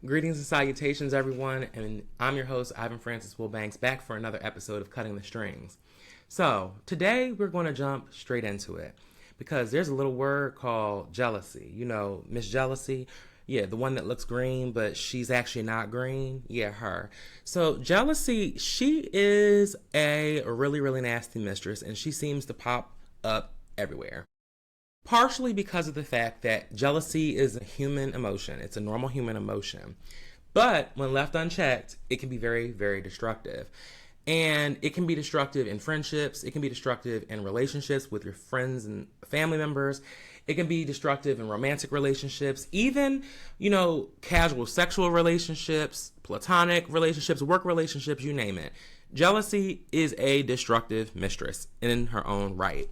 Greetings and salutations, everyone, and I'm your host, Ivan Francis Wilbanks, back for another episode of Cutting the Strings. So, today we're going to jump straight into it because there's a little word called jealousy. You know, Miss Jealousy, yeah, the one that looks green, but she's actually not green. Yeah, her. So, jealousy, she is a really, really nasty mistress, and she seems to pop up everywhere. Partially because of the fact that jealousy is a human emotion. It's a normal human emotion. But when left unchecked, it can be very, very destructive. And it can be destructive in friendships. It can be destructive in relationships with your friends and family members. It can be destructive in romantic relationships, even, casual sexual relationships, platonic relationships, work relationships, you name it. Jealousy is a destructive mistress in her own right.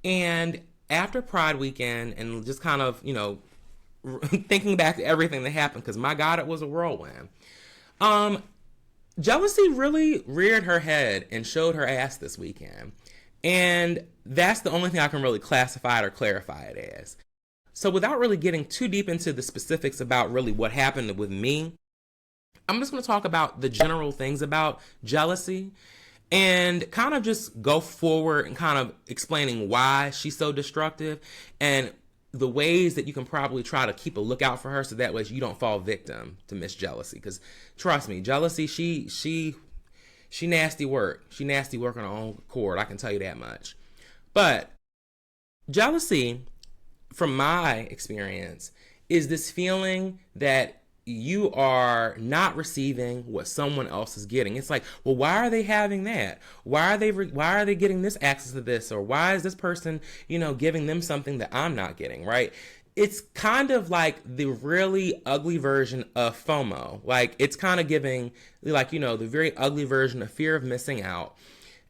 And after Pride weekend and just kind of, thinking back to everything that happened, because my God, it was a whirlwind. Jealousy really reared her head and showed her ass this weekend. And that's the only thing I can really classify it or clarify it as. So without really getting too deep into the specifics about really what happened with me, I'm just going to talk about the general things about jealousy and kind of just go forward and kind of explaining why she's so destructive and the ways that you can probably try to keep a lookout for her so that way you don't fall victim to Miss Jealousy. Because trust me, jealousy, she nasty work. She nasty work on her own accord, I can tell you that much. But jealousy, from my experience, is this feeling that you are not receiving what someone else is getting. It's like, well, why are they having that? Why are they getting this access to this? Or why is this person, giving them something that I'm not getting, right? It's kind of like the really ugly version of FOMO. Like, it's kind of giving, like, the very ugly version of fear of missing out.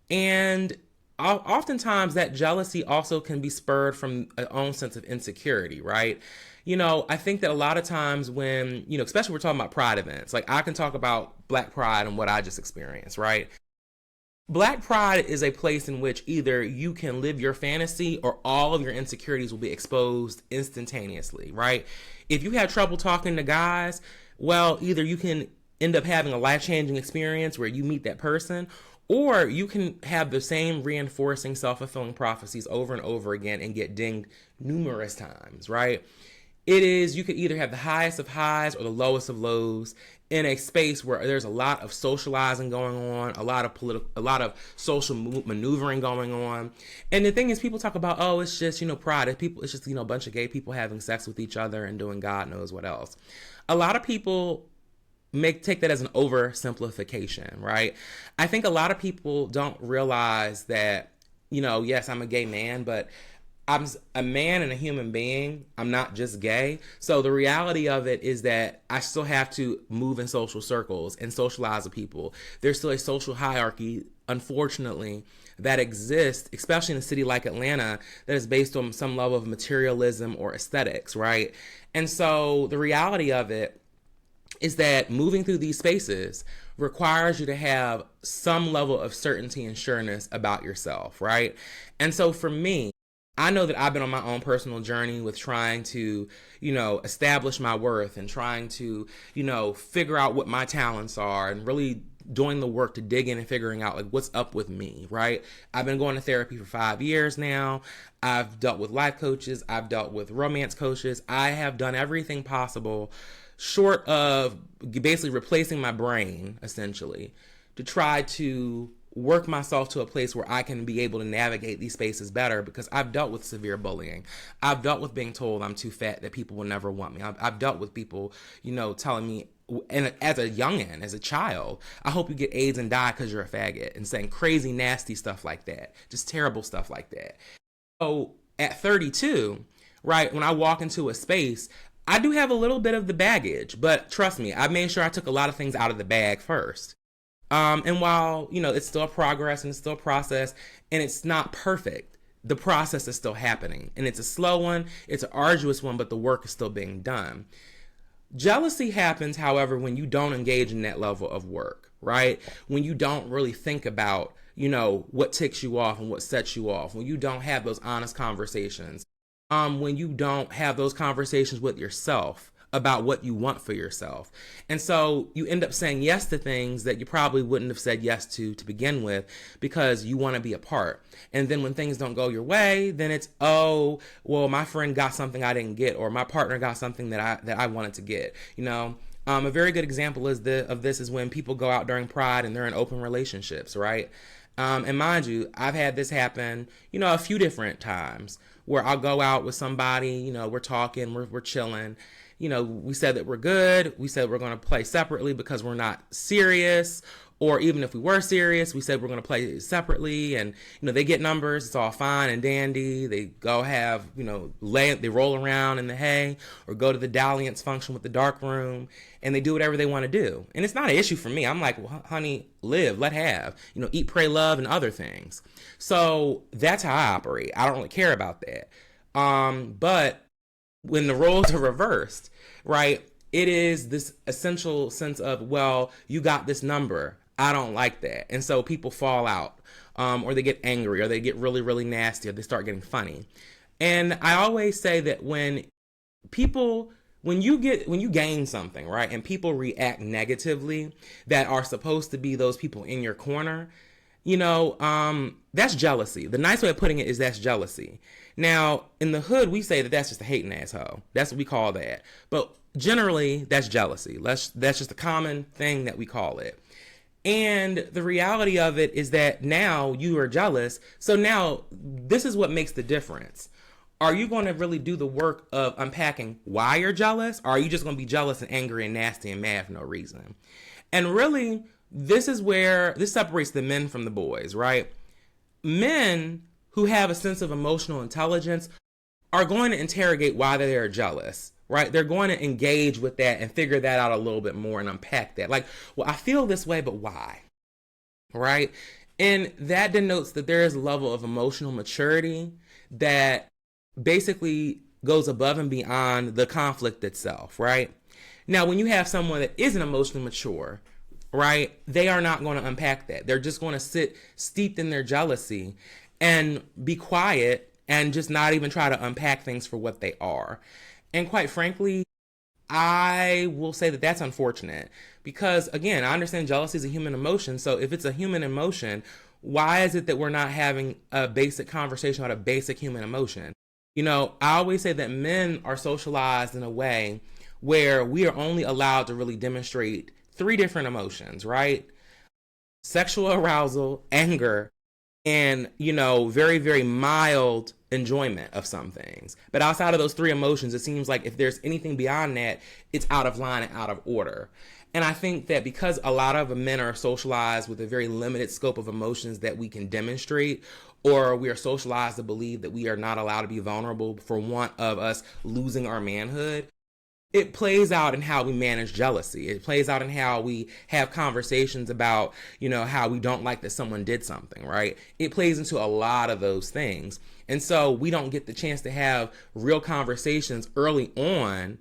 And oftentimes that jealousy also can be spurred from an own sense of insecurity, right? I think that a lot of times when, especially we're talking about pride events, like I can talk about Black Pride and what I just experienced, right? Black Pride is a place in which either you can live your fantasy or all of your insecurities will be exposed instantaneously, right? If you have trouble talking to guys, well, either you can end up having a life-changing experience where you meet that person, or you can have the same reinforcing self-fulfilling prophecies over and over again and get dinged numerous times, right? You could either have the highest of highs or the lowest of lows in a space where there's a lot of socializing going on, a lot of social maneuvering going on. And the thing is, people talk about, oh, it's just, pride. It's just, a bunch of gay people having sex with each other and doing God knows what else. A lot of people take that as an oversimplification, right? I think a lot of people don't realize that, yes, I'm a gay man, but I'm a man and a human being. I'm not just gay. So the reality of it is that I still have to move in social circles and socialize with people. There's still a social hierarchy, unfortunately, that exists, especially in a city like Atlanta, that is based on some level of materialism or aesthetics, right? And so the reality of it is that moving through these spaces requires you to have some level of certainty and sureness about yourself, right? And so for me, I know that I've been on my own personal journey with trying to, establish my worth and trying to, figure out what my talents are and really doing the work to dig in and figuring out like what's up with me, right? I've been going to therapy for 5 years now. I've dealt with life coaches. I've dealt with romance coaches. I have done everything possible short of basically replacing my brain, essentially, to try to work myself to a place where I can be able to navigate these spaces better, because I've dealt with severe bullying. I've dealt with being told I'm too fat, that people will never want me. I've dealt with people, telling me, and as a youngin', as a child, I hope you get AIDS and die because you're a faggot, and saying crazy, nasty stuff like that, just terrible stuff like that. So at 32, right, when I walk into a space, I do have a little bit of the baggage, but trust me, I made sure I took a lot of things out of the bag first. And while, it's still progress and it's still a process and it's not perfect, the process is still happening. And it's a slow one, it's an arduous one, but the work is still being done. Jealousy happens, however, when you don't engage in that level of work, right? When you don't really think about, what ticks you off and what sets you off. When you don't have those honest conversations. When you don't have those conversations with yourself about what you want for yourself. And so you end up saying yes to things that you probably wouldn't have said yes to begin with because you want to be a part. And then when things don't go your way, then it's, oh, well, my friend got something I didn't get, or my partner got something that I wanted to get. A very good example of this is when people go out during Pride and they're in open relationships, right? And mind you, I've had this happen, a few different times where I'll go out with somebody, we're talking, we're chilling. We said that we're good. We said we're going to play separately because we're not serious. Or even if we were serious, we said we're going to play separately. And, they get numbers. It's all fine and dandy. They go have, they roll around in the hay or go to the dalliance function with the dark room. And they do whatever they want to do. And it's not an issue for me. I'm like, well, honey, live, let have, eat, pray, love, and other things. So that's how I operate. I don't really care about that. But when the roles are reversed, right, it is this essential sense of, well, you got this number. I don't like that. And so people fall out, or they get angry, or they get really, really nasty, or they start getting funny. And I always say that when you gain something, right, and people react negatively that are supposed to be those people in your corner, that's jealousy. The nice way of putting it is that's jealousy. Now, in the hood, we say that that's just a hating asshole. That's what we call that. But generally, that's jealousy. That's just a common thing that we call it. And the reality of it is that now you are jealous. So now this is what makes the difference. Are you going to really do the work of unpacking why you're jealous? Or are you just going to be jealous and angry and nasty and mad for no reason? And really, this is where this separates the men from the boys, right? Men who have a sense of emotional intelligence are going to interrogate why they are jealous, right? They're going to engage with that and figure that out a little bit more and unpack that. Like, well, I feel this way, but why? Right? And that denotes that there is a level of emotional maturity that basically goes above and beyond the conflict itself, right? Now, when you have someone that isn't emotionally mature, right, they are not going to unpack that. They're just going to sit steeped in their jealousy and be quiet and just not even try to unpack things for what they are. And quite frankly, I will say that that's unfortunate because, again, I understand jealousy is a human emotion. So if it's a human emotion, why is it that we're not having a basic conversation about a basic human emotion? I always say that men are socialized in a way where we are only allowed to really demonstrate 3 different emotions, right? Sexual arousal, anger, and, very, very mild enjoyment of some things. But outside of those 3 emotions, it seems like if there's anything beyond that, it's out of line and out of order. And I think that because a lot of men are socialized with a very limited scope of emotions that we can demonstrate, or we are socialized to believe that we are not allowed to be vulnerable for want of us losing our manhood, it plays out in how we manage jealousy. It plays out in how we have conversations about, how we don't like that someone did something, right? It plays into a lot of those things. And so we don't get the chance to have real conversations early on.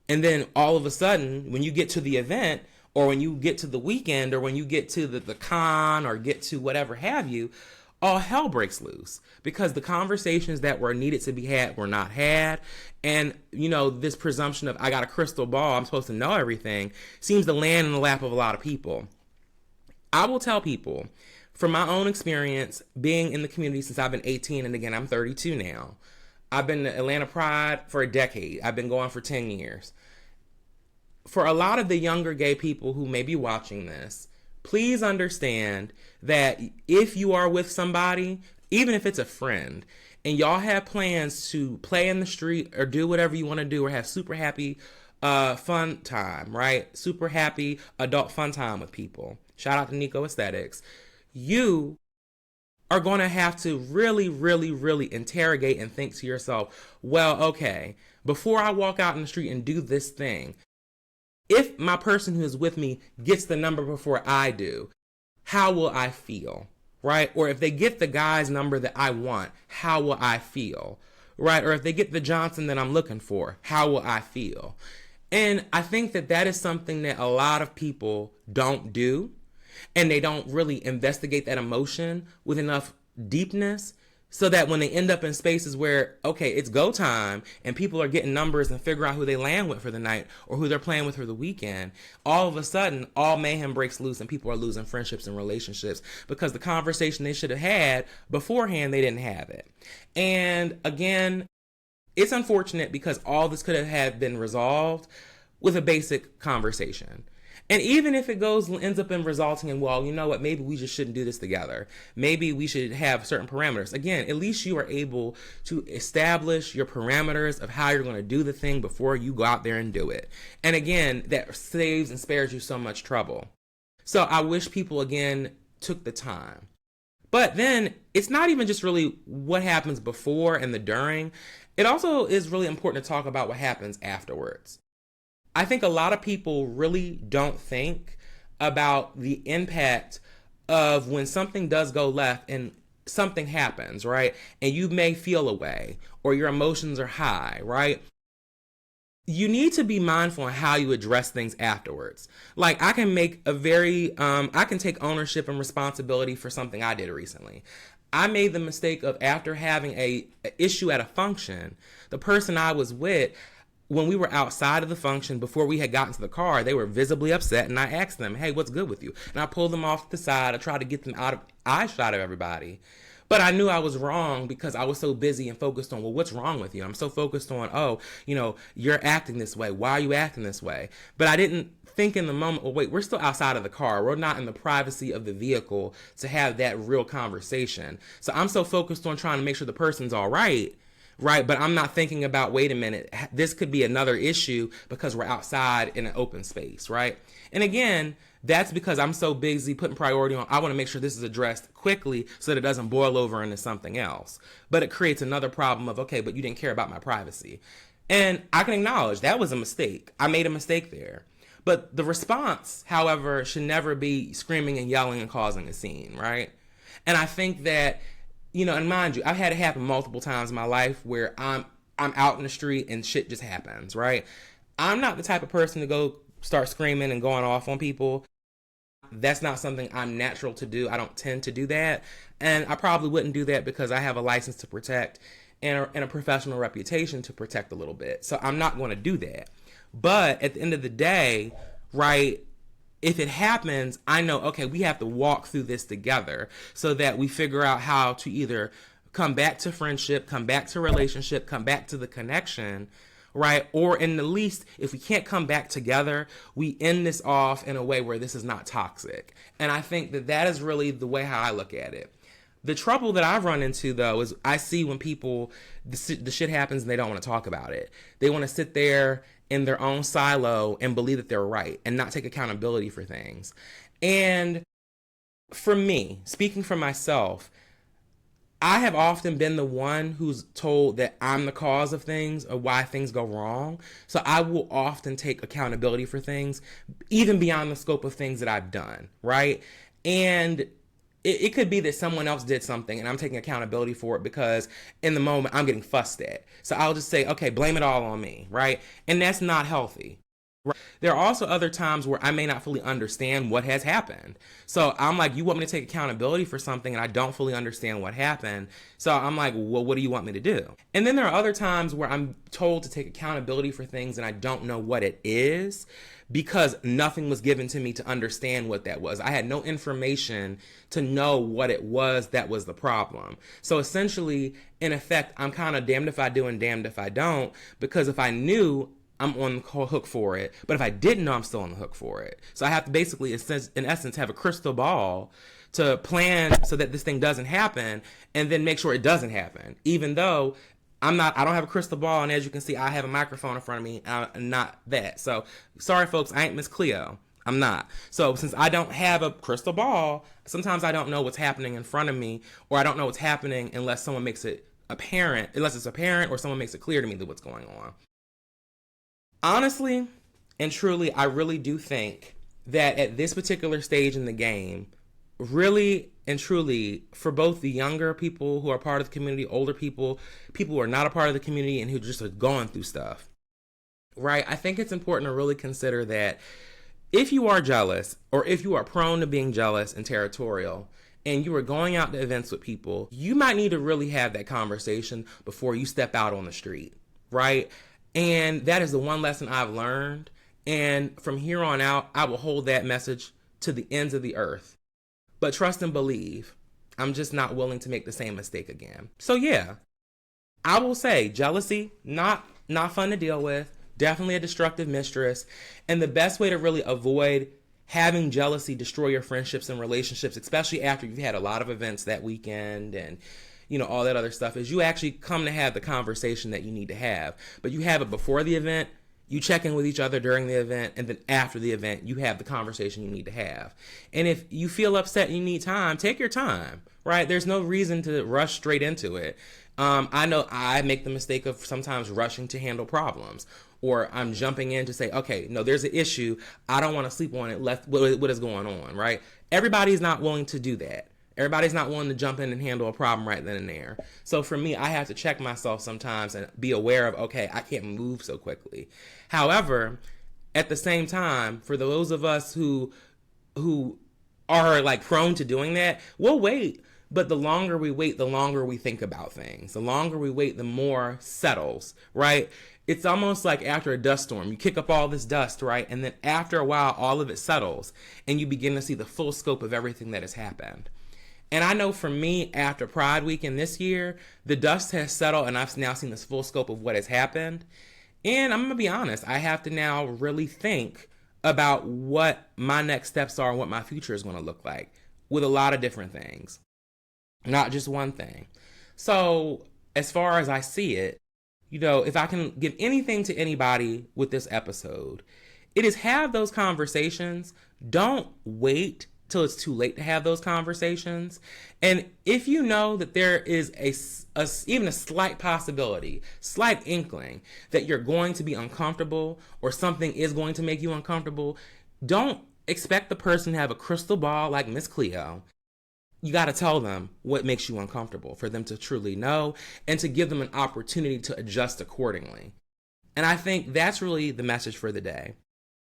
And then all of a sudden, when you get to the event, or when you get to the weekend, or when you get to the con, or get to whatever have you, all hell breaks loose because the conversations that were needed to be had were not had. And, this presumption of I got a crystal ball, I'm supposed to know everything, seems to land in the lap of a lot of people. I will tell people from my own experience being in the community since I've been 18, and again, I'm 32 now. I've been to Atlanta Pride for a decade. I've been going for 10 years. For a lot of the younger gay people who may be watching this, please understand that if you are with somebody, even if it's a friend, and y'all have plans to play in the street or do whatever you want to do or have super happy fun time, right? Super happy adult fun time with people. Shout out to Nico Aesthetics. You are going to have to really, really, really interrogate and think to yourself, well, okay, before I walk out in the street and do this thing, if my person who is with me gets the number before I do, how will I feel, right? Or if they get the guy's number that I want, how will I feel, right? Or if they get the Johnson that I'm looking for, how will I feel? And I think that that is something that a lot of people don't do, and they don't really investigate that emotion with enough deepness so that when they end up in spaces where, okay, it's go time and people are getting numbers and figure out who they land with for the night or who they're playing with for the weekend, all of a sudden, all mayhem breaks loose and people are losing friendships and relationships because the conversation they should have had beforehand, they didn't have it. And again, it's unfortunate because all this could have been resolved with a basic conversation. And even if it ends up in resulting in, well, you know what, maybe we just shouldn't do this together. Maybe we should have certain parameters. Again, at least you are able to establish your parameters of how you're going to do the thing before you go out there and do it. And again, that saves and spares you so much trouble. So I wish people, again, took the time. But then it's not even just really what happens before and the during. It also is really important to talk about what happens afterwards. I think a lot of people really don't think about the impact of when something does go left and something happens, right? And you may feel a way or your emotions are high, right? You need to be mindful on how you address things afterwards. Like I can I can take ownership and responsibility for something I did recently. I made the mistake of, after having a issue at a function, the person I was with, when we were outside of the function, before we had gotten to the car, they were visibly upset, and I asked them, hey, what's good with you? And I pulled them off to the side. I tried to get them out of eyeshot of everybody. But I knew I was wrong because I was so busy and focused on, well, what's wrong with you? I'm so focused on, oh, you're acting this way. Why are you acting this way? But I didn't think in the moment, well, wait, we're still outside of the car. We're not in the privacy of the vehicle to have that real conversation. So I'm so focused on trying to make sure the person's all right. Right, but I'm not thinking about, wait a minute, this could be another issue because we're outside in an open space, right? And again, that's because I'm so busy putting priority on, I want to make sure this is addressed quickly so that it doesn't boil over into something else. But it creates another problem of, okay, but you didn't care about my privacy. And I can acknowledge that was a mistake. I made a mistake there. But the response, however, should never be screaming and yelling and causing a scene, right? And I think that, and mind you, I've had it happen multiple times in my life where I'm out in the street and shit just happens, right? I'm not the type of person to go start screaming and going off on people. That's not something I'm natural to do. I don't tend to do that. And I probably wouldn't do that because I have a license to protect and a professional reputation to protect a little bit. So I'm not going to do that. But at the end of the day, right, if it happens, I know, okay, we have to walk through this together so that we figure out how to either come back to friendship, come back to relationship, come back to the connection, right? Or in the least, if we can't come back together, we end this off in a way where this is not toxic. And I think that is really the way how I look at it. The trouble that I've run into, though, is I see when people, the shit happens and they don't want to talk about it. They want to sit there in their own silo and believe that they're right and not take accountability for things. And for me, speaking for myself, I have often been the one who's told that I'm the cause of things or why things go wrong. So I will often take accountability for things, even beyond the scope of things that I've done, right? And it could be that someone else did something and I'm taking accountability for it because in the moment I'm getting fussed at. So I'll just say, okay, blame it all on me, right? And that's not healthy. Right? There are also other times where I may not fully understand what has happened. So I'm like, you want me to take accountability for something and I don't fully understand what happened. So I'm like, well, what do you want me to do? And then there are other times where I'm told to take accountability for things and I don't know what it is because nothing was given to me to understand what that was. I had no information to know what it was that was the problem. So essentially, in effect, I'm kind of damned if I do and damned if I don't, because if I knew, I'm on the hook for it. But if I didn't know, I'm still on the hook for it. So I have to basically, in essence, have a crystal ball to plan so that this thing doesn't happen and then make sure it doesn't happen. Even though I don't have a crystal ball, and as you can see, I have a microphone in front of me, and not that. So, sorry folks, I ain't Miss Cleo. I'm not. So, since I don't have a crystal ball, sometimes I don't know what's happening in front of me, or I don't know what's happening unless someone makes it apparent, or someone makes it clear to me that what's going on. Honestly and truly, I really do think that at this particular stage in the game, really and truly, for both the younger people who are part of the community, older people who are not a part of the community and who just are going through stuff, right? I think it's important to really consider that if you are jealous or if you are prone to being jealous and territorial and you are going out to events with people, you might need to really have that conversation before you step out on the street, right? And that is the one lesson I've learned. And from here on out, I will hold that message to the ends of the earth. But trust and believe, I'm just not willing to make the same mistake again. So yeah, I will say jealousy, not fun to deal with, definitely a destructive mistress. And the best way to really avoid having jealousy destroy your friendships and relationships, especially after you've had a lot of events that weekend and all that other stuff, is you actually come to have the conversation that you need to have. But you have it before the event, you check in with each other during the event, and then after the event, you have the conversation you need to have. And if you feel upset and you need time, take your time, right? There's no reason to rush straight into it. I know I make the mistake of sometimes rushing to handle problems, or I'm jumping in to say, okay, no, there's an issue. I don't want to sleep on it. What is going on, right? Everybody's not willing to do that. Everybody's not willing to jump in and handle a problem right then and there. So for me, I have to check myself sometimes and be aware of, okay, I can't move so quickly. However, at the same time, for those of us who are like prone to doing that, we'll wait. But the longer we wait, the longer we think about things. The longer we wait, the more settles, right? It's almost like after a dust storm, you kick up all this dust, right? And then after a while, all of it settles and you begin to see the full scope of everything that has happened. And I know for me, after Pride Weekend this year, the dust has settled and I've now seen this full scope of what has happened. And I'm going to be honest, I have to now really think about what my next steps are and what my future is going to look like with a lot of different things, not just one thing. So as far as I see it, if I can give anything to anybody with this episode, it is have those conversations. Don't wait till it's too late to have those conversations. And if you know that there is even a slight possibility, slight inkling that you're going to be uncomfortable or something is going to make you uncomfortable, don't expect the person to have a crystal ball like Miss Cleo. You got to tell them what makes you uncomfortable for them to truly know and to give them an opportunity to adjust accordingly. And I think that's really the message for the day.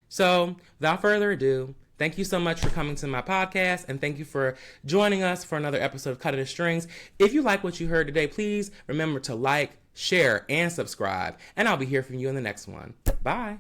So without further ado, thank you so much for coming to my podcast, and thank you for joining us for another episode of Cutting the Strings. If you like what you heard today, please remember to like, share, and subscribe, and I'll be here for you in the next one. Bye.